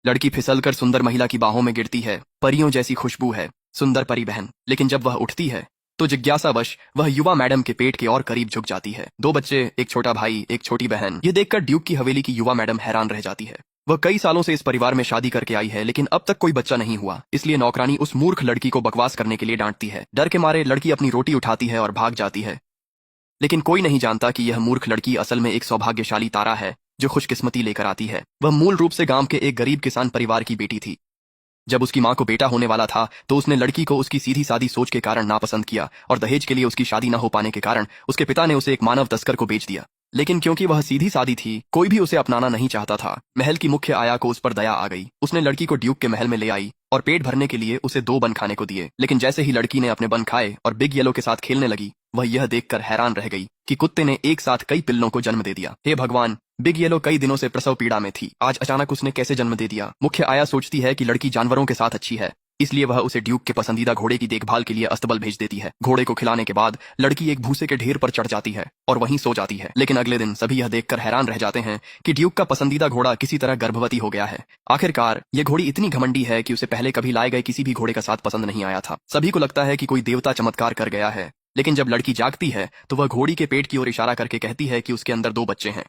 लड़की फिसलकर सुंदर महिला की बाहों में गिरती है। परियों जैसी खुशबू है, सुंदर परी बहन। लेकिन जब वह उठती है तो जिज्ञासावश वह युवा मैडम के पेट के और करीब झुक जाती है। दो बच्चे, एक छोटा भाई, एक छोटी बहन। ये देखकर ड्यूक की हवेली की युवा मैडम हैरान रह जाती है। वह कई सालों से इस परिवार में शादी करके आई है, लेकिन अब तक कोई बच्चा नहीं हुआ। इसलिए नौकरानी उस मूर्ख लड़की को बकवास करने के लिए डांटती है। डर के मारे लड़की अपनी रोटी उठाती है और भाग जाती है। लेकिन कोई नहीं जानता कि यह मूर्ख लड़की असल में एक सौभाग्यशाली तारा है जो खुशकिस्मती लेकर आती है। वह मूल रूप से गांव के एक गरीब किसान परिवार की बेटी थी। जब उसकी मां को बेटा होने वाला था तो उसने लड़की को उसकी सीधी सादी सोच के कारण नापसंद किया और दहेज के लिए उसकी शादी न हो पाने के कारण उसके पिता ने उसे एक मानव तस्कर को बेच दिया। लेकिन क्योंकि वह सीधी सादी थी, कोई भी उसे अपनाना नहीं चाहता था। महल की मुख्य आया को उस पर दया आ गई। उसने लड़की को ड्यूक के महल में ले आई और पेट भरने के लिए उसे 2 बन खाने को दिए। लेकिन जैसे ही लड़की ने अपने बन खाए और बिग येलो के साथ खेलने लगी, वह यह देखकर हैरान रह गई कि कुत्ते ने एक साथ कई पिल्लों को जन्म दे दिया। हे भगवान, बिग येलो कई दिनों से प्रसव पीड़ा में थी। आज अचानक उसने कैसे जन्म दे दिया? मुख्य आया सोचती है कि लड़की जानवरों के साथ अच्छी है, इसलिए वह उसे ड्यूक के पसंदीदा घोड़े की देखभाल के लिए अस्तबल भेज देती है। घोड़े को खिलाने के बाद लड़की एक भूसे के ढेर पर चढ़ जाती है और वहीं सो जाती है। लेकिन अगले दिन सभी यह देखकर हैरान रह जाते हैं कि ड्यूक का पसंदीदा घोड़ा किसी तरह गर्भवती हो गया है। आखिरकार ये घोड़ी इतनी घमंडी है कि उसे पहले कभी लाए गए किसी भी घोड़े का साथ पसंद नहीं आया था। सभी को लगता है कि कोई देवता चमत्कार कर गया है। लेकिन जब लड़की जागती है तो वह घोड़ी के पेट की ओर इशारा करके कहती है कि उसके अंदर 2 बच्चे हैं।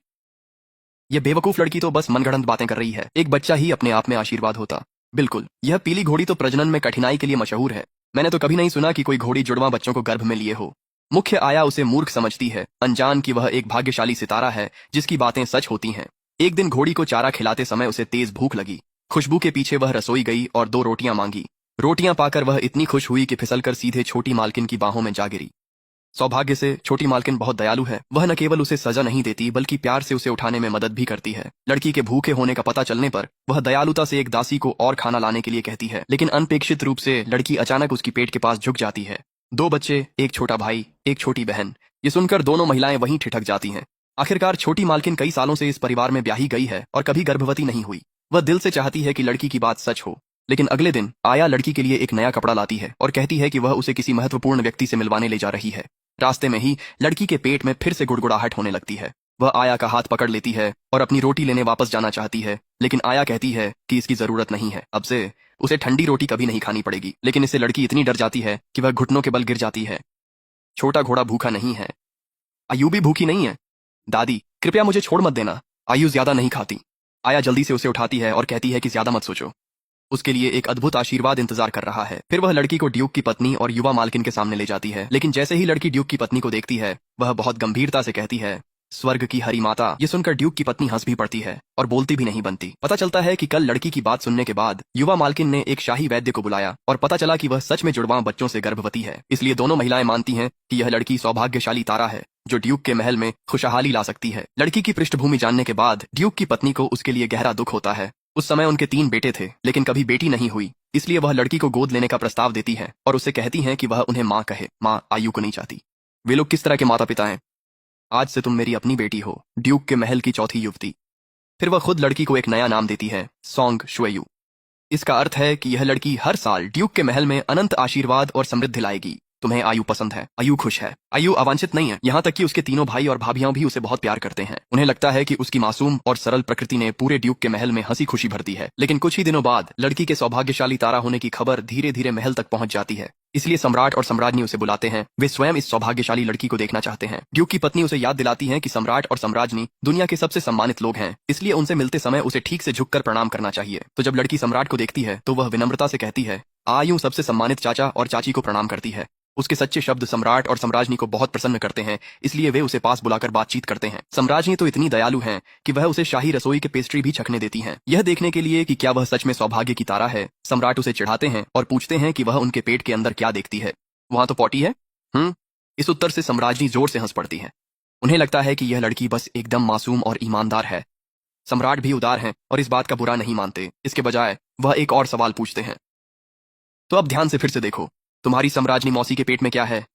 यह बेवकूफ लड़की तो बस मनगढ़ंत बातें कर रही है। एक बच्चा ही अपने आप में आशीर्वाद होता। बिल्कुल, यह पीली घोड़ी तो प्रजनन में कठिनाई के लिए मशहूर है। मैंने तो कभी नहीं सुना कि कोई घोड़ी जुड़वा बच्चों को गर्भ में लिए हो। मुख्य आया उसे मूर्ख समझती है, अनजान कि वह एक भाग्यशाली सितारा है जिसकी बातें सच होती हैं। एक दिन घोड़ी को चारा खिलाते समय उसे तेज भूख लगी। खुशबू के पीछे वह रसोई गई और 2 रोटियां मांगी। रोटियां पाकर वह इतनी खुश हुई कि फिसलकर सीधे छोटी मालकिन की बाहों में जा गिरी। सौभाग्य से छोटी मालकिन बहुत दयालु है। वह न केवल उसे सजा नहीं देती बल्कि प्यार से उसे उठाने में मदद भी करती है। लड़की के भूखे होने का पता चलने पर वह दयालुता से एक दासी को और खाना लाने के लिए कहती है। लेकिन अनपेक्षित रूप से लड़की अचानक उसकी पेट के पास झुक जाती है। 2 बच्चे, एक छोटा भाई, एक छोटी बहन। ये सुनकर दोनों महिलाएं वहीं ठिठक जाती हैं। आखिरकार छोटी मालकिन कई सालों से इस परिवार में ब्याही गई है और कभी गर्भवती नहीं हुई। वह दिल से चाहती है कि लड़की की बात सच हो। लेकिन अगले दिन आया लड़की के लिए एक नया कपड़ा लाती है और कहती है कि वह उसे किसी महत्वपूर्ण व्यक्ति से मिलवाने ले जा रही है। रास्ते में ही लड़की के पेट में फिर से गुड़गुड़ाहट होने लगती है। वह आया का हाथ पकड़ लेती है और अपनी रोटी लेने वापस जाना चाहती है। लेकिन आया कहती है कि इसकी जरूरत नहीं है, अब से उसे ठंडी रोटी कभी नहीं खानी पड़ेगी। लेकिन इससे लड़की इतनी डर जाती है कि वह घुटनों के बल गिर जाती है। छोटा घोड़ा भूखा नहीं है, आयु भी भूखी नहीं है। दादी, कृपया मुझे छोड़ मत देना, आयु ज्यादा नहीं खाती। आया जल्दी से उसे उठाती है और कहती है कि ज्यादा मत सोचो, उसके लिए एक अद्भुत आशीर्वाद इंतजार कर रहा है। फिर वह लड़की को ड्यूक की पत्नी और युवा मालकिन के सामने ले जाती है। लेकिन जैसे ही लड़की ड्यूक की पत्नी को देखती है, वह बहुत गंभीरता से कहती है, स्वर्ग की हरी माता। ये सुनकर ड्यूक की पत्नी हंस भी पड़ती है और बोलती भी नहीं बनती। पता चलता है कि कल लड़की की बात सुनने के बाद युवा मालकिन ने एक शाही वैद्य को बुलाया और पता चला कि वह सच में जुड़वां बच्चों से गर्भवती है। इसलिए दोनों महिलाएं मानती हैं कि यह लड़की सौभाग्यशाली तारा है जो ड्यूक के महल में खुशहाली ला सकती है। लड़की की पृष्ठभूमि जानने के बाद ड्यूक की पत्नी को उसके लिए गहरा दुख होता है। उस समय उनके 3 बेटे थे, लेकिन कभी बेटी नहीं हुई। इसलिए वह लड़की को गोद लेने का प्रस्ताव देती है और उससे कहती हैं कि वह उन्हें माँ कहे। माँ आयु को नहीं चाहती। वे लोग किस तरह के माता पिता हैं? आज से तुम मेरी अपनी बेटी हो, ड्यूक के महल की चौथी युवती। फिर वह खुद लड़की को एक नया नाम देती है, सोंग शुएयू। इसका अर्थ है कि यह लड़की हर साल ड्यूक के महल में अनंत आशीर्वाद और समृद्धि लाएगी। तुम्हें आयु पसंद है, आयु खुश है, आयु अवांछित नहीं है। यहाँ तक कि उसके तीनों भाई और भाभियां भी उसे बहुत प्यार करते हैं। उन्हें लगता है कि उसकी मासूम और सरल प्रकृति ने पूरे ड्यूक के महल में हंसी खुशी भर दी है। लेकिन कुछ ही दिनों बाद लड़की के सौभाग्यशाली तारा होने की खबर धीरे धीरे महल तक पहुंच जाती है। इसलिए सम्राट और सम्राज्ञी उसे बुलाते हैं। वे स्वयं इस सौभाग्यशाली लड़की को देखना चाहते हैं। ड्यूक की पत्नी उसे याद दिलाती है कि सम्राट और सम्राज्ञी दुनिया के सबसे सम्मानित लोग हैं, इसलिए उनसे मिलते समय उसे ठीक से झुककर प्रणाम करना चाहिए। तो जब लड़की सम्राट को देखती है तो वह विनम्रता से कहती है, आयु सबसे सम्मानित चाचा और चाची को प्रणाम करती है। उसके सच्चे शब्द सम्राट और सम्राज्ञी को बहुत प्रसन्न करते हैं, इसलिए वे उसे पास बुलाकर बातचीत करते हैं। सम्राज्ञी तो इतनी दयालु हैं कि वह उसे शाही रसोई के पेस्ट्री भी छकने देती हैं। यह देखने के लिए कि क्या वह सच में सौभाग्य की तारा है, सम्राट उसे चिढ़ाते हैं और पूछते हैं कि वह उनके पेट के अंदर क्या देखती है। वहां तो पॉटी है। इस उत्तर से सम्राज्ञी जोर से हंस पड़ती है। उन्हें लगता है कि यह लड़की बस एकदम मासूम और ईमानदार है। सम्राट भी उदार हैं और इस बात का बुरा नहीं मानते। इसके बजाय वह एक और सवाल पूछते हैं, तो अब ध्यान से फिर से देखो, तुम्हारी सम्राज्ञी मौसी के पेट में क्या है?